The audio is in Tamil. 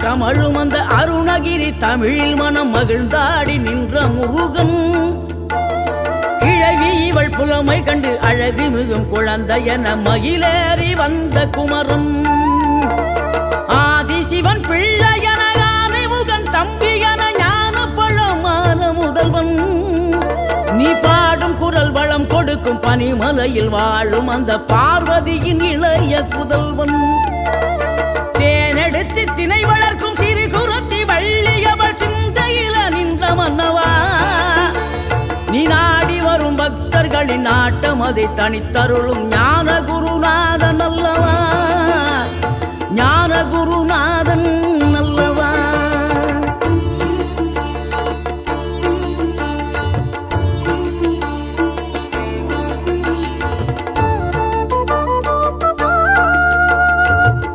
கமழும் அந்த அருணகிரி தமிழில் மனம் மகிழ்ந்தாடி நின்ற முருகன். கிழவி இவள் புலமை கண்டு அழகு மிகும் குழந்தை என மகிழேறி வந்த குமரன். ஆதிசிவன் பிள்ளையன ஆனைமுகன் தம்பியன ஞான பழமான முதல்வன். நீ பாடும் குரல் வளம் கொடுக்கும் பனிமலையில் வாழும் அந்த பார்வதியின் இளைய புதல்வன். தேனெடுத்து திணை வளர்க்கும் சிறு குருத்தி வள்ளியவள் சிந்தையில நின்ற மன்னவா. நீ நாடி வரும் பக்தர்களின் நாட்டம் அதை தனித்தருளும் ஞான குரு